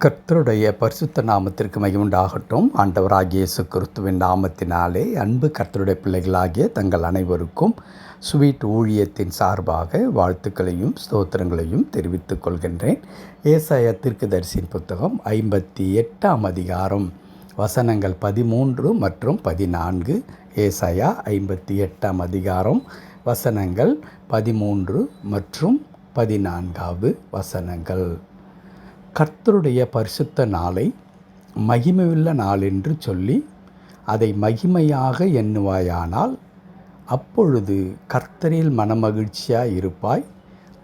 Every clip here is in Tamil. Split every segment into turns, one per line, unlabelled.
கர்த்தருடைய பரிசுத்த நாமத்திற்கு மகிமுண்டாகட்டும். ஆண்டவராகிய இயேசு கிறிஸ்துவின் நாமத்தினாலே அன்பு கர்த்தருடைய பிள்ளைகளாகிய தங்கள் அனைவருக்கும் ஸ்வீட் ஊழியத்தின் சார்பாக வாழ்த்துக்களையும் ஸ்தோத்திரங்களையும் தெரிவித்துக் கொள்கின்றேன். ஏசாயா தீர்க்கதரிசியின் புத்தகம் 58ஆம் அதிகாரம் வசனங்கள் 13 மற்றும் 14. ஏசாயா 58ஆம் அதிகாரம் வசனங்கள் 13 மற்றும் 14 வசனங்கள். கர்த்தருடைய பரிசுத்த நாளை மகிமையுள்ள நாள் என்று சொல்லி அதை மகிமையாக எண்ணுவாயானால் அப்பொழுது கர்த்தரில் மனமகிழ்ச்சியாய் இருப்பாய்.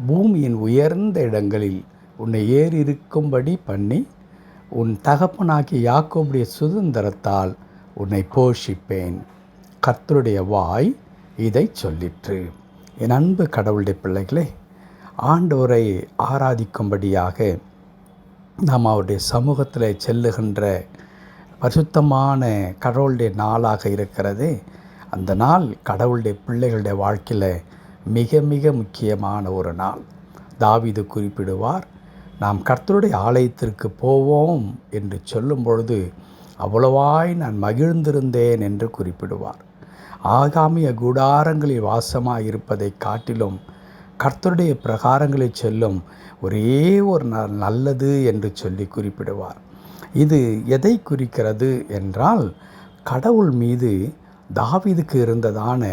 பூமியின் உயர்ந்த இடங்களில் உன்னை ஏறியிருக்கும்படி பண்ணி உன் தகப்பனாகிய யாக்கோபுடைய சுதந்திரத்தால் உன்னை போஷிப்பேன். கர்த்தருடைய வாய் இதை சொல்லிற்று. என் அன்பு கடவுளுடைய பிள்ளைகளே, ஆண்டவரை ஆராதிக்கும்படியாக நாம் அவருடைய சமூகத்தில் செல்லுகின்ற பரிசுத்தமான கடவுளுடைய நாளாக இருக்கிறது. அந்த நாள் கடவுளுடைய பிள்ளைகளுடைய வாழ்க்கையில் மிக மிக முக்கியமான ஒரு நாள். தாவீது குறிப்பிடுவார், நாம் கர்த்தருடைய ஆலயத்திற்கு போவோம் என்று சொல்லும் பொழுது அவ்வளவாய் நான் மகிழ்ந்திருந்தேன் என்று குறிப்பிடுவார். ஆகாமிய கூடாரங்களில் வாசமாக இருப்பதை காட்டிலும் கர்த்தருடைய பிரகாரங்களில் செல்லும் ஒரே ஒரு நல்லது என்று சொல்லி குறிப்பிடுவார். இது எதை குறிக்கிறது என்றால், கடவுள் மீது தாவீதுக்கு இருந்ததான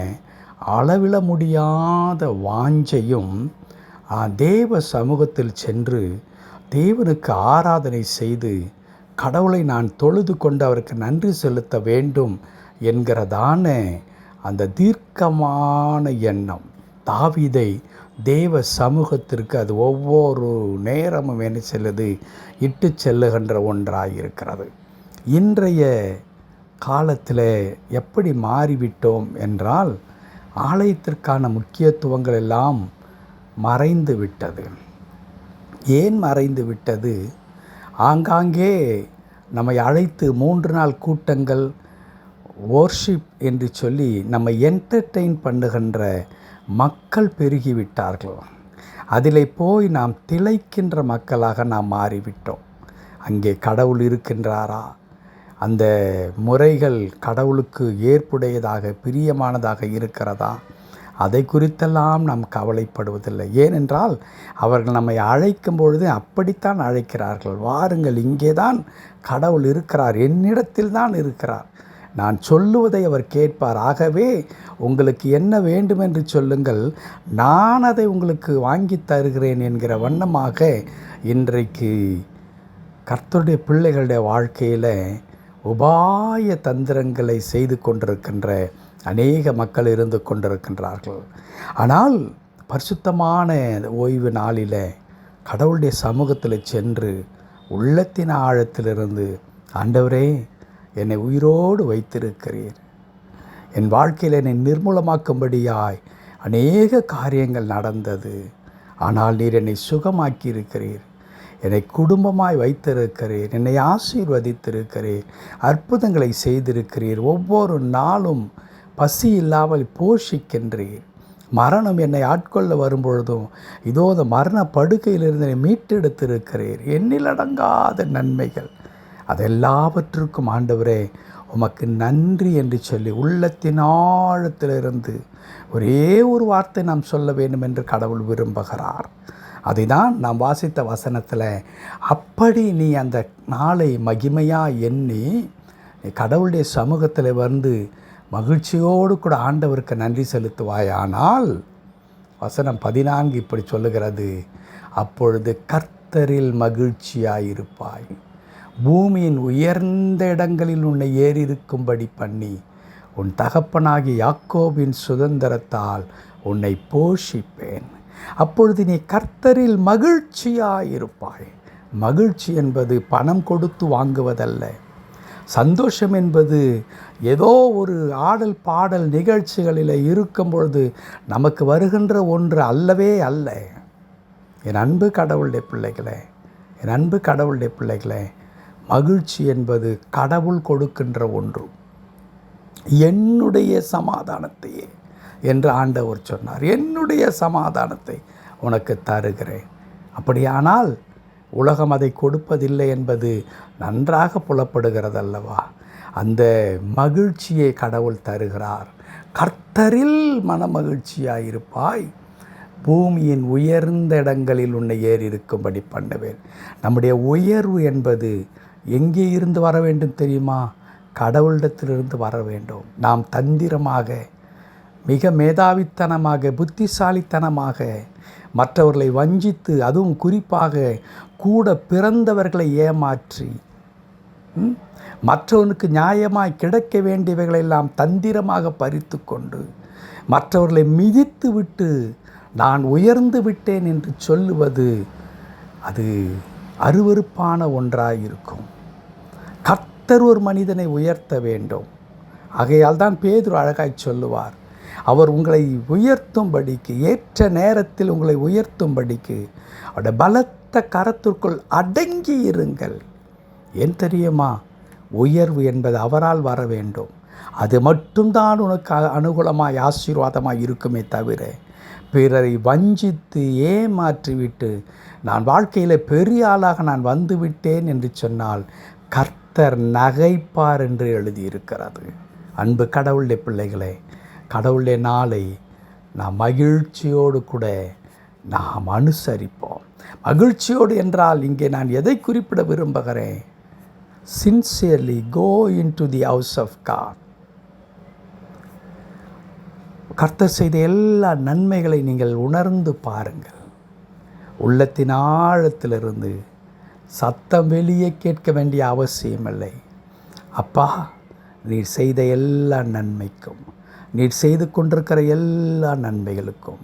அளவிட முடியாத வாஞ்சையும் தேவ சமூகத்தில் சென்று தேவனுக்கு ஆராதனை செய்து கடவுளை நான் தொழுது கொண்டு அவருக்கு நன்றி செலுத்த வேண்டும் என்கிறதான அந்த தீர்க்கமான எண்ணம் தாவீதை தேவ சமூகத்திற்கு அது ஒவ்வொரு நேரமும் என்ன செல்லுது, இட்டு செல்லுகின்ற ஒன்றாயிருக்கிறது. இன்றைய காலத்தில் எப்படி மாறிவிட்டோம் என்றால், ஆலயத்திற்கான முக்கியத்துவங்கள் எல்லாம் மறைந்து விட்டது. ஏன் மறைந்து விட்டது? ஆங்காங்கே நம்மை அழைத்து 3 நாள் கூட்டங்கள் வொர்ஷிப் என்று சொல்லி நம்மை என்டர்டெயின் பண்ணுகின்ற மக்கள் பெருகிவிட்டார்கள். அதிலே போய் நாம் திளைக்கின்ற மக்களாக நாம் மாறிவிட்டோம். அங்கே கடவுள் இருக்கின்றாரா? அந்த முறைகள் கடவுளுக்கு ஏற்புடையதாக பிரியமானதாக இருக்கிறதா? அதை குறித்தெல்லாம் நாம் கவலைப்படுவதில்லை. ஏனென்றால் அவர்கள் நம்மை அழைக்கும் பொழுது அப்படித்தான் அழைக்கிறார்கள். வாருங்கள், இங்கே தான் கடவுள் இருக்கிறார், என்னிடத்தில் தான் இருக்கிறார், நான் சொல்லுவதை அவர் கேட்பார். ஆகவே உங்களுக்கு என்ன வேண்டும் என்று சொல்லுங்கள், நான் அதை உங்களுக்கு வாங்கி தருகிறேன் என்கிற வண்ணமாக இன்றைக்கு கர்த்தருடைய பிள்ளைகளுடைய வாழ்க்கையில் உபாய தந்திரங்களை செய்து கொண்டிருக்கின்ற அநேக மக்கள் இருந்து கொண்டிருக்கின்றார்கள். ஆனால் பரிசுத்தமான ஓய்வு நாளில் கடவுளுடைய சமூகத்தில் சென்று உள்ளத்தின் ஆழத்திலிருந்து, ஆண்டவரே, என்னை உயிரோடு வைத்திருக்கிறீர், என் வாழ்க்கையில் என்னை நிர்மூலமாக்கும்படியாய் அநேக காரியங்கள் நடந்தது, ஆனால் நீர் என்னை சுகமாக்கி இருக்கிறீர், என்னை குடும்பமாய் வைத்திருக்கிறீர், என்னை ஆசீர்வதித்திருக்கிறீர், அற்புதங்களை செய்திருக்கிறீர், ஒவ்வொரு நாளும் பசி இல்லாமல் போஷிக்கின்றீர், மரணம் என்னை ஆட்கொள்ள வரும்பொழுதும் இதோ அந்த மரண படுக்கையிலிருந்து என்னை மீட்டெடுத்திருக்கிறீர், எண்ணிலடங்காத நன்மைகள், அதெல்லாவற்றுக்கும் ஆண்டவரே உமக்கு நன்றி என்று சொல்லி உள்ளத்தின் ஆழத்திலிருந்து ஒரே ஒரு வார்த்தை நாம் சொல்ல வேண்டும் என்று கடவுள் விரும்புகிறார். அதை தான் நாம் வாசித்த வசனத்தில், அப்படி நீ அந்த நாளை மகிமையாக எண்ணி கடவுளுடைய சமூகத்தில் வந்து மகிழ்ச்சியோடு கூட ஆண்டவருக்கு நன்றி செலுத்துவாயானால், வசனம் 14 இப்படி சொல்லுகிறது, அப்பொழுது கர்த்தரில் மகிழ்ச்சியாயிருப்பாய். பூமியின் உயர்ந்த இடங்களில் உன்னை ஏறியிருக்கும்படி பண்ணி உன் தகப்பனாகிய யாக்கோபின் சுதந்திரத்தால் உன்னை போஷிப்பேன். அப்பொழுது நீ கர்த்தரில் மகிழ்ச்சியாயிருப்பாய். மகிழ்ச்சி என்பது பணம் கொடுத்து வாங்குவதல்ல. சந்தோஷம் என்பது ஏதோ ஒரு ஆடல் பாடல் நிகழ்ச்சிகளில் இருக்கும் பொழுது நமக்கு வருகின்ற ஒன்று அல்லவே அல்ல. என் அன்பு கடவுளுடைய பிள்ளைகளே, என் அன்பு கடவுளுடைய பிள்ளைகளே, மகிழ்ச்சி என்பது கடவுள் கொடுக்கின்ற ஒன்று. என்னுடைய சமாதானத்தையே என்று ஆண்டவர் சொன்னார், என்னுடைய சமாதானத்தை உனக்கு தருகிறேன். அப்படியானால் உலகம் அதை கொடுப்பதில்லை என்பது நன்றாக புலப்படுகிறதல்லவா? அந்த மகிழ்ச்சியை கடவுள் தருகிறார். கர்த்தரில் மனமகிழ்ச்சியாயிருப்பாய், பூமியின் உயர்ந்த இடங்களில் உன்னை ஏறி இருக்கும்படி பண்ணுவேன். நம்முடைய உயர்வு என்பது எங்கே இருந்து வர வேண்டும் தெரியுமா? கடவுளிடத்திலிருந்து வர வேண்டும். நாம் தந்திரமாக, மிக மேதாவித்தனமாக, புத்திசாலித்தனமாக மற்றவர்களை வஞ்சித்து, அதுவும் குறிப்பாக கூட பிறந்தவர்களை ஏமாற்றி, மற்றவனுக்கு நியாயமாய் கிடைக்க வேண்டியவைகளெல்லாம் தந்திரமாக பறித்து கொண்டு மற்றவர்களை மிதித்து விட்டு நான் உயர்ந்து விட்டேன் என்று சொல்லுவது அது அருவருப்பான ஒன்றாயிருக்கும். கர்த்தர் ஒரு மனிதனை உயர்த்த வேண்டும். ஆகையால் தான் பேதுரு அழகாய் சொல்லுவார், அவர் உங்களை உயர்த்தும்படிக்கு, ஏற்ற நேரத்தில் உங்களை உயர்த்தும்படிக்கு அவருடைய பலத்த கரத்திற்குள் அடங்கி இருங்கள். ஏன் தெரியுமா? உயர்வு என்பது அவரால் வர வேண்டும். அது மட்டும்தான் உனக்கு அனுகூலமாய் ஆசீர்வாதமாய் இருக்குமே தவிர, பிறரை வஞ்சித்து ஏமாற்றிவிட்டு நான் வாழ்க்கையில் பெரிய ஆளாக நான் வந்துவிட்டேன் என்று சொன்னால் கர்த்தர் நகைப்பார் என்று எழுதியிருக்கிறது. அன்பு கடவுளுடைய பிள்ளைகளே, கடவுளுடைய நாளை நாம் மகிழ்ச்சியோடு கூட நாம் அனுசரிப்போம். மகிழ்ச்சியோடு என்றால் இங்கே நான் எதை குறிப்பிட விரும்புகிறேன்? Sincerely go into the house of God. கர்த்தர் செய்த எல்லா நன்மைகளை நீங்கள் உணர்ந்து பாருங்கள். உள்ளத்தின் ஆழத்திலிருந்து சத்தம் வெளியே கேட்க வேண்டிய அவசியமில்லை. அப்பா, நீர் செய்த எல்லா நன்மைக்கும், நீர் செய்து கொண்டிருக்கிற எல்லா நன்மைகளுக்கும்,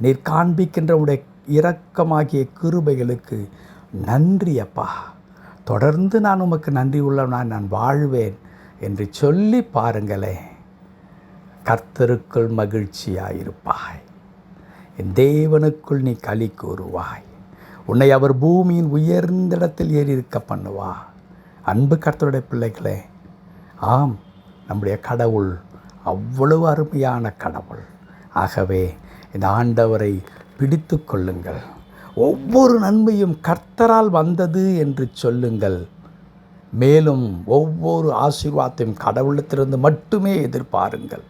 நீர் காண்பிக்கின்ற உடைய இரக்கமாகிய கிருபைகளுக்கு நன்றி அப்பா. தொடர்ந்து நான் உமக்கு நன்றி உள்ளவனாய் நான் வாழ்வேன் என்று சொல்லி பாருங்களே. கர்த்தருக்குள் மகிழ்ச்சியாயிருப்பாய், என் தேவனுக்குள் நீ களி கூறுவாய். உன்னை அவர் பூமியின் உயர்ந்த இடத்தில் ஏறி இருக்க பண்ணுவா. அன்பு கர்த்தருடைய பிள்ளைகளே, ஆம், நம்முடைய கடவுள் அவ்வளவு அருமையான கடவுள். ஆகவே இந்த ஆண்டவரை பிடித்து கொள்ளுங்கள். ஒவ்வொரு நன்மையும் கர்த்தரால் வந்தது என்று சொல்லுங்கள். மேலும் ஒவ்வொரு ஆசீர்வாதத்தையும் கடவுளத்திலிருந்து மட்டுமே எதிர்பாருங்கள்.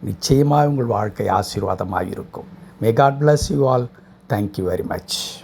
நிச்சயமாக உங்கள் வாழ்க்கை ஆசீர்வாதமாக இருக்கும். May God bless you all. Thank you very much.